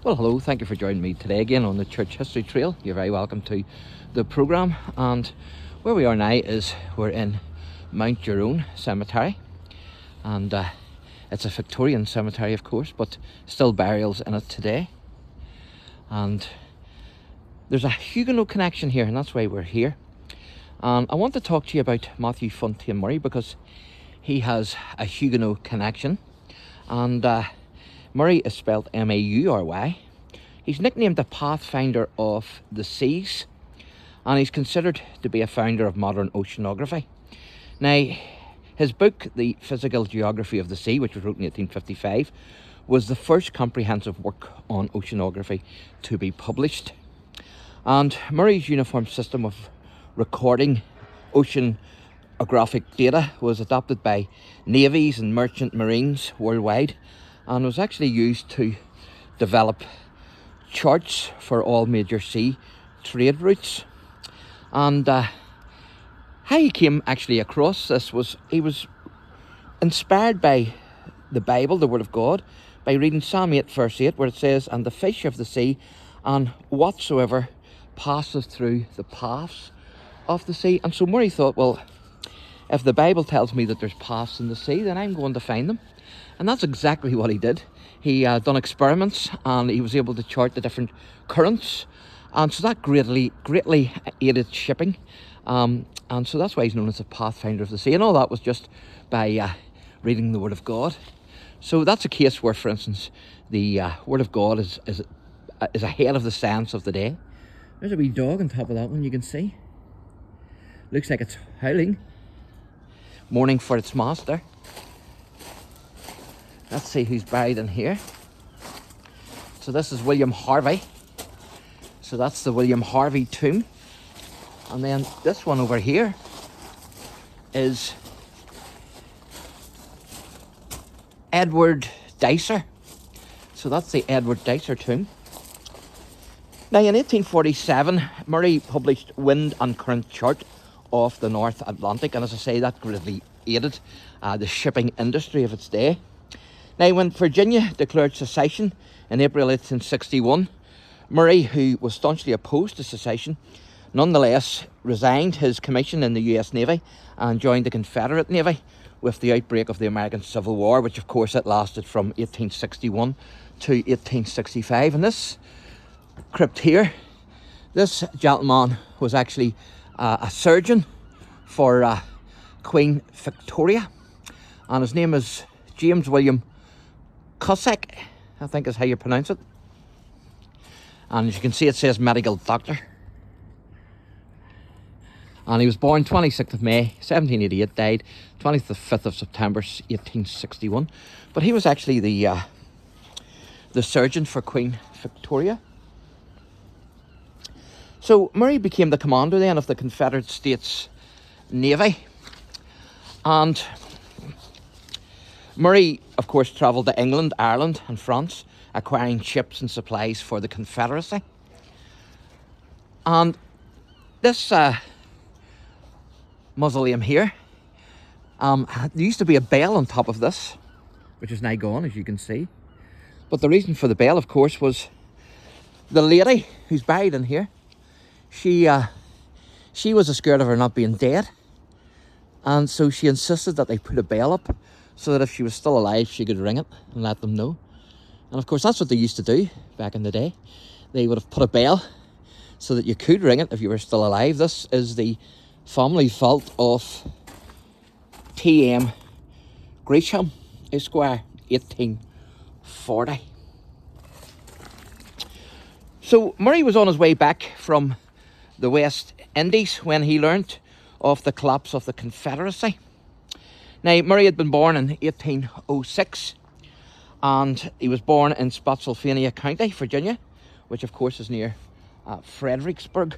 Well, hello, thank you for joining me today again on the Church History Trail. You're very welcome to the programme. And where we are now is we're in Mount Jerome Cemetery. And it's a Victorian cemetery, of course, but still burials in it today. And there's a Huguenot connection here, and that's why we're here. And I want to talk to you about Matthew FONTAINE Murray because he has a Huguenot connection. And Murray is spelled M-A-U-R-Y. He's nicknamed the Pathfinder of the Seas, and he's considered to be a founder of modern oceanography. Now, his book, The Physical Geography of the Sea, which was wrote in 1855, was the first comprehensive work on oceanography to be published. And Murray's uniform system of recording oceanographic data was adopted by navies and merchant marines worldwide, and was actually used to develop charts for all major sea trade routes. And how he came actually across this was he was inspired by the Bible, the Word of God, by reading Psalm 8 verse 8, where it says, "And the fish of the sea, and whatsoever passeth through the paths of the sea." And so Murray thought, well, if the Bible tells me that there's paths in the sea, then I'm going to find them. And that's exactly what he did. He done experiments, and he was able to chart the different currents, and so that greatly aided shipping. And so that's why he's known as the Pathfinder of the Sea. And all that was just by reading the Word of God. So that's a case where, for instance, the Word of God is ahead of the science of the day. There's a wee dog on top of that one, you can see. Looks like it's howling, mourning for its master. Let's see who's buried in here. So this is William Harvey. So that's the William Harvey tomb. And then this one over here is Edward Dicer. So that's the Edward Dicer tomb. Now in 1847, Murray published Wind and Current Chart of the North Atlantic. And as I say, that greatly aided the shipping industry of its day. Now, when Virginia declared secession in April 1861, Murray, who was staunchly opposed to secession, nonetheless resigned his commission in the US Navy and joined the Confederate Navy with the outbreak of the American Civil War, which of course it lasted from 1861 to 1865. And this crypt here, this gentleman was actually a surgeon for Queen Victoria, and his name is James William Cossack, I think is how you pronounce it. And as you can see, it says medical doctor. And he was born 26th of May 1788, died 25th of September 1861. But he was actually the surgeon for Queen Victoria. So Murray became the commander then of the Confederate States Navy. And Murray, of course, travelled to England, Ireland and France, acquiring ships and supplies for the Confederacy. And this mausoleum here, there used to be a bell on top of this, which is now gone, as you can see. But the reason for the bell, of course, was the lady who's buried in here. She was scared of her not being dead. And so she insisted that they put a bell up so that if she was still alive, she could ring it and let them know. And of course, that's what they used to do back in the day. They would have put a bell so that you could ring it if you were still alive. This is the family vault of T.M. Gresham, Esquire, 1840. So Murray was on his way back from the West Indies when he learnt of the collapse of the Confederacy. Now, Murray had been born in 1806, and he was born in Spotsylvania County, Virginia, which of course is near Fredericksburg.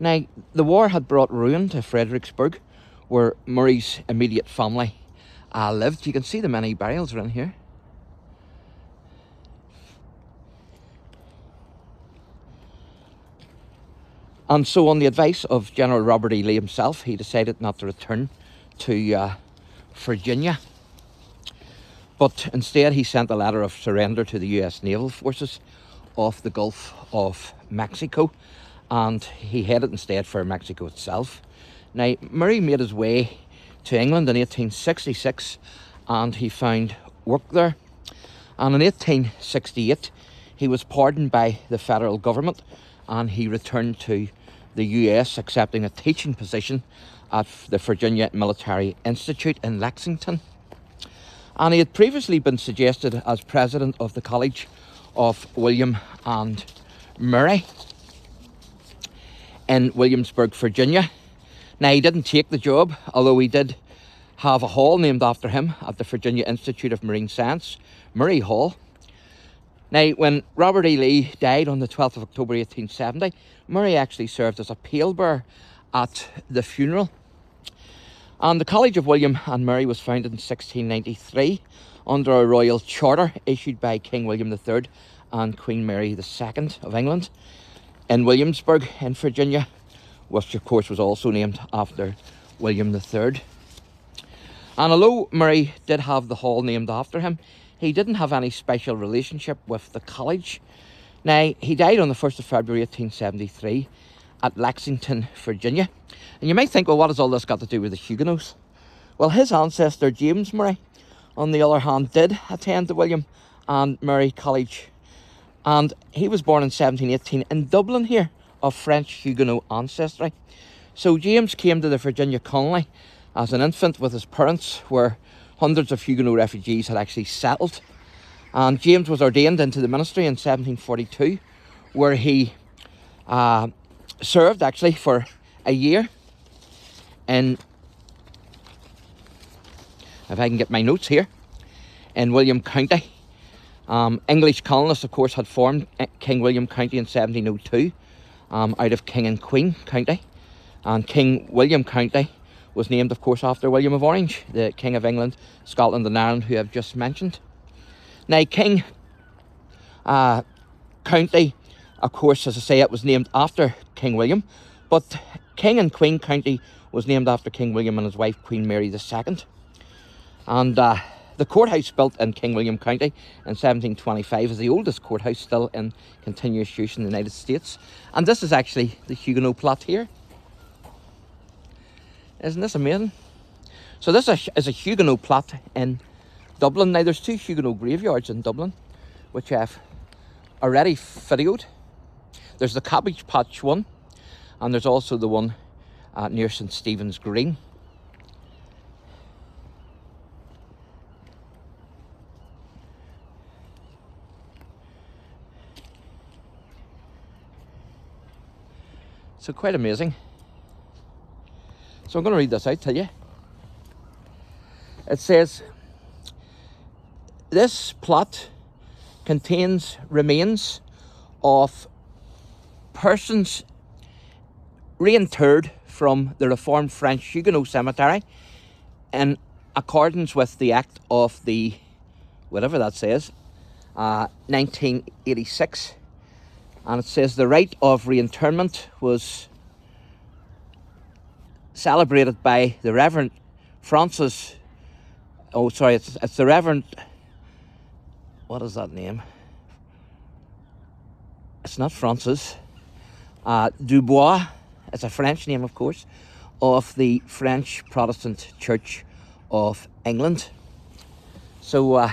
Now, the war had brought ruin to Fredericksburg, where Murray's immediate family lived. You can see the many burials around here. And so on the advice of General Robert E. Lee himself, he decided not to return to Virginia. but instead he sent a letter of surrender to the US naval forces off the Gulf of Mexico, and he headed instead for Mexico itself. Now, Maury made his way to England in 1866, and he found work there. And in 1868, he was pardoned by the federal government, and he returned to the US, accepting a teaching position at the Virginia Military Institute in Lexington. And he had previously been suggested as president of the College of William and Mary in Williamsburg, Virginia. Now, he didn't take the job, although he did have a hall named after him at the Virginia Institute of Marine Science, Maury Hall. Now, when Robert E. Lee died on the 12th of October 1870, Maury actually served as a palebearer at the funeral. And the College of William and Mary was founded in 1693 under a royal charter issued by King William III and Queen Mary II of England in Williamsburg in Virginia, which of course was also named after William III. And although Maury did have the hall named after him, he didn't have any special relationship with the college. Now, he died on the 1st of February 1873 at Lexington, Virginia. And you might think, well, what has all this got to do with the Huguenots? Well, his ancestor, James Maury, on the other hand, did attend the William and Mary College. And he was born in 1718 in Dublin here, of French Huguenot ancestry. So James came to the Virginia colony as an infant with his parents, where hundreds of Huguenot refugees had actually settled. And James was ordained into the ministry in 1742, where he served actually for a year in, if I can get my notes here, in William County. English colonists, of course, had formed King William County in 1702 out of King and Queen County. And King William County was named, of course, after William of Orange, the King of England, Scotland and Ireland, who I've just mentioned. Now, King County, of course, as I say, it was named after King William, but King and Queen County was named after King William and his wife, Queen Mary II. And the courthouse built in King William County in 1725 is the oldest courthouse still in continuous use in the United States. And this is actually the Huguenot plot here. Isn't this amazing? So this is a Huguenot plot in Dublin. Now, there's two Huguenot graveyards in Dublin, which I've already videoed. There's the Cabbage Patch one, and there's also the one near St Stephen's Green. So quite amazing. So I'm going to read this out to you. It says, this plot contains remains of persons reinterred from the Reformed French Huguenot cemetery in accordance with the Act of the, whatever that says, 1986. And it says the rite of reinterment was celebrated by the Reverend Francis, it's the Reverend, what is that name? It's not Francis, Dubois, it's a French name, of course, of the French Protestant Church of England. So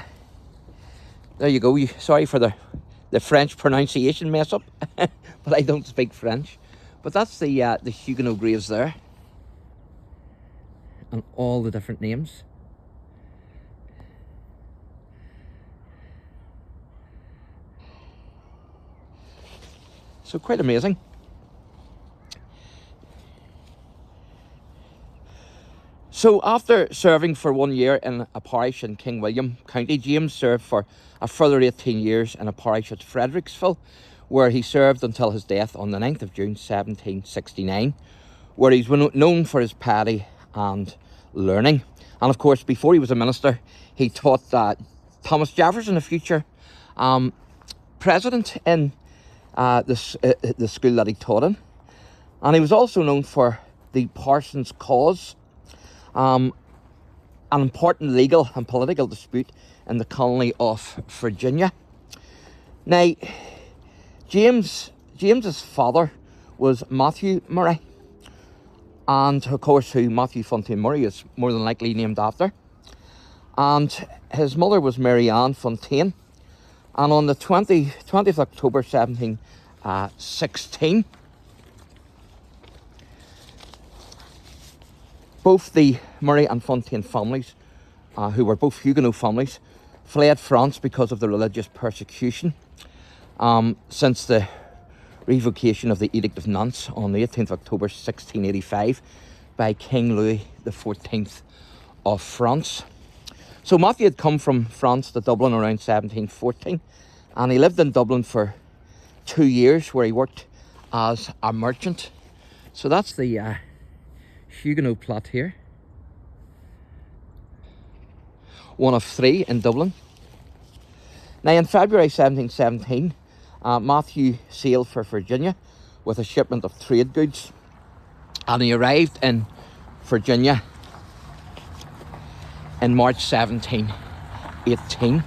there you go. Sorry for the French pronunciation mess up, but I don't speak French. But that's the Huguenot graves there, and all the different names. So quite amazing. So after serving for 1 year in a parish in King William County, James served for a further 18 years in a parish at Fredericksville, where he served until his death on the 9th of June 1769, where he's known for his piety and learning. And of course, before he was a minister, he taught Thomas Jefferson, a future president, in the school that he taught in. And he was also known for the Parson's Cause, an important legal and political dispute in the colony of Virginia. Now, James's father was Matthew Maury, and of course who Matthew Fontaine Maury is more than likely named after. And his mother was Mary Ann Fontaine. And on the 20th of October 1716, both the Maury and Fontaine families, who were both Huguenot families, fled France because of the religious persecution since the revocation of the Edict of Nantes on the 18th of October 1685 by King Louis XIV of France. So Matthew had come from France to Dublin around 1714, and he lived in Dublin for 2 years where he worked as a merchant. So that's the Huguenot plot here. One of 3 in Dublin. Now in February 1717, Matthew sailed for Virginia with a shipment of trade goods, and he arrived in Virginia in March 1718,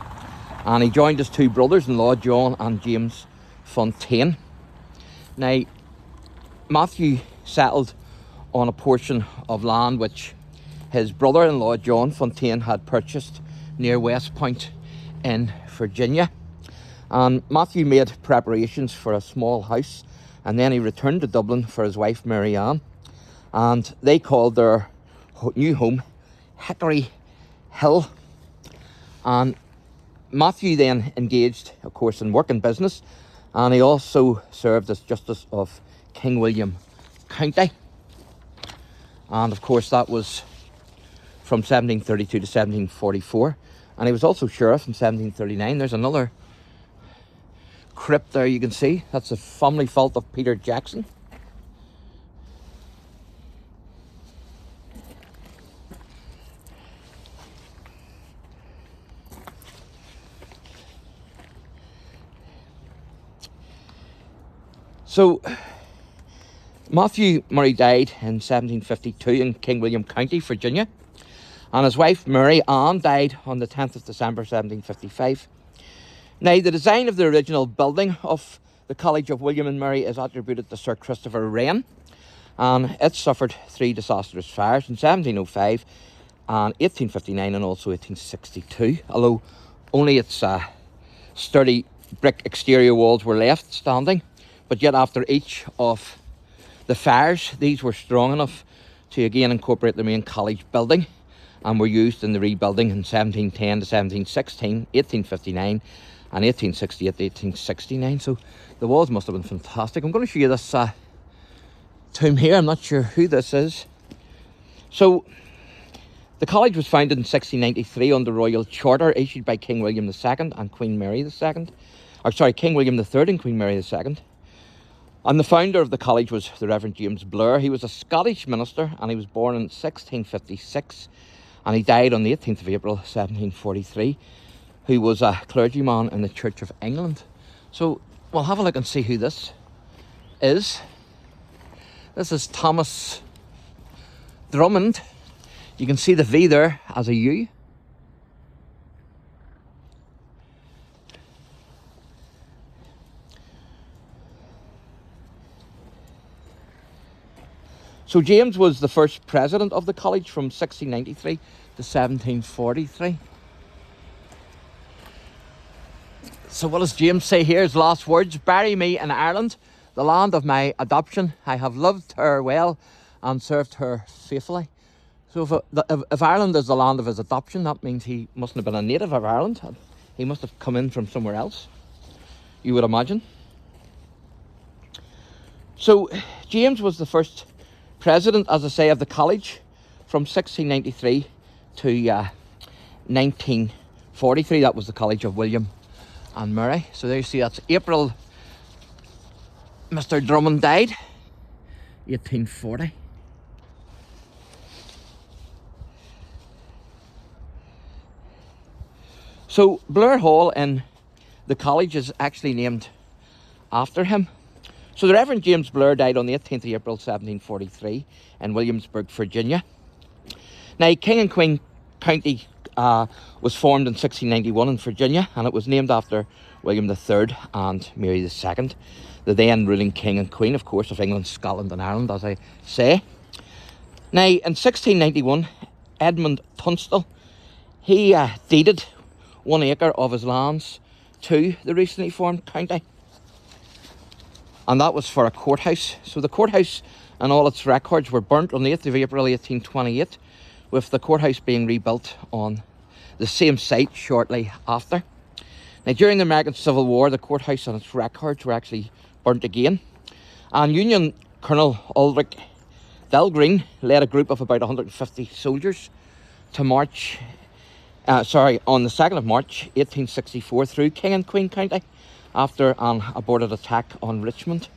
and he joined his 2 brothers-in-law, John and James Fontaine. Now, Matthew settled on a portion of land which his brother-in-law, John Fontaine, had purchased near West Point in Virginia. And Matthew made preparations for a small house, and then he returned to Dublin for his wife Mary Ann, and they called their new home Hickory Hill. And Matthew then engaged, of course, in work and business, and he also served as Justice of King William County. And of course that was from 1732 to 1744, and he was also sheriff in 1739. There's another crypt there you can see. That's the family vault of Peter Jackson. So Matthew Maury died in 1752 in King William County, Virginia, and his wife Mary Ann died on the 10th of December 1755. Now, the design of the original building of the College of William and Mary is attributed to Sir Christopher Wren, and it suffered 3 disastrous fires in 1705 and 1859 and also 1862, although only its sturdy brick exterior walls were left standing. But yet after each of the fires, these were strong enough to again incorporate the main college building, and were used in the rebuilding in 1710 to 1716, 1859 and 1868 to 1869. So the walls must have been fantastic. I'm going to show you this tomb here. I'm not sure who this is. So the college was founded in 1693 under royal charter issued by King William II and Queen Mary II. King William III and Queen Mary II. And the founder of the college was the Reverend James Blair. He was a Scottish minister, and he was born in 1656, and he died on the 18th of April 1743, who was a clergyman in the Church of England. So we'll have a look and see who this is. This is Thomas Drummond. You can see the V there as a U. So James was the first president of the college from 1693 to 1743. So what does James say here? His last words: "Bury me in Ireland, the land of my adoption. I have loved her well and served her faithfully." So if Ireland is the land of his adoption, that means he mustn't have been a native of Ireland. He must have come in from somewhere else, you would imagine. So James was the first president, as I say, of the college from 1693 to 1943. That was the College of William and Mary. So there you see, that's April Mr. Drummond died, 1840. So Blair Hall in the college is actually named after him. So the Reverend James Blair died on the 18th of April 1743 in Williamsburg, Virginia. Now, King and Queen county was formed in 1691 in Virginia, and it was named after William III and Mary II, the then ruling king and queen, of course, of England, Scotland and Ireland, as I say. Now, in 1691, Edmund Tunstall, he deeded 1 acre of his lands to the recently formed county, and that was for a courthouse. So the courthouse and all its records were burnt on the 8th of April 1828, with the courthouse being rebuilt on the same site shortly after. Now, during the American Civil War, the courthouse and its records were actually burnt again, and Union Colonel Ulrich Dahlgren led a group of about 150 soldiers to march on the 2nd of March 1864 through King and Queen County after an aborted attack on Richmond.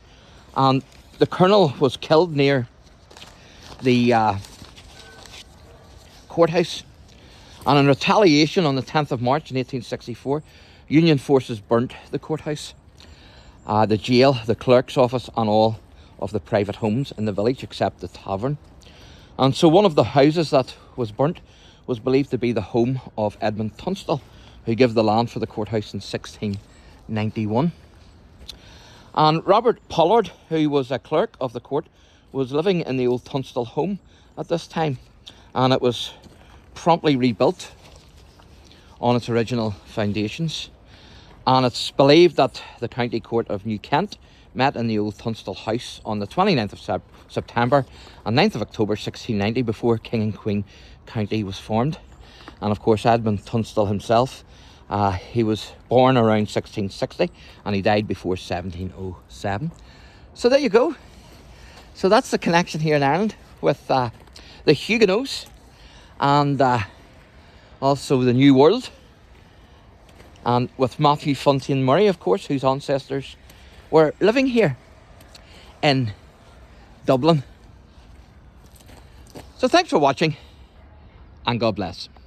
And the colonel was killed near the courthouse, and in retaliation on the 10th of March in 1864, Union forces burnt the courthouse, the jail, the clerk's office and all of the private homes in the village except the tavern. And so one of the houses that was burnt was believed to be the home of Edmund Tunstall, who gave the land for the courthouse in 1691. And Robert Pollard, who was a clerk of the court, was living in the old Tunstall home at this time, and it was promptly rebuilt on its original foundations. And it's believed that the County Court of New Kent met in the old Tunstall house on the 29th of September and 9th of October 1690 before King and Queen County was formed. And of course, Edmund Tunstall himself, he was born around 1660 and he died before 1707. So there you go. So that's the connection here in Ireland with the Huguenots and also the New World, and with Matthew Fontaine Maury, of course, whose ancestors were living here in Dublin. So thanks for watching, and God bless.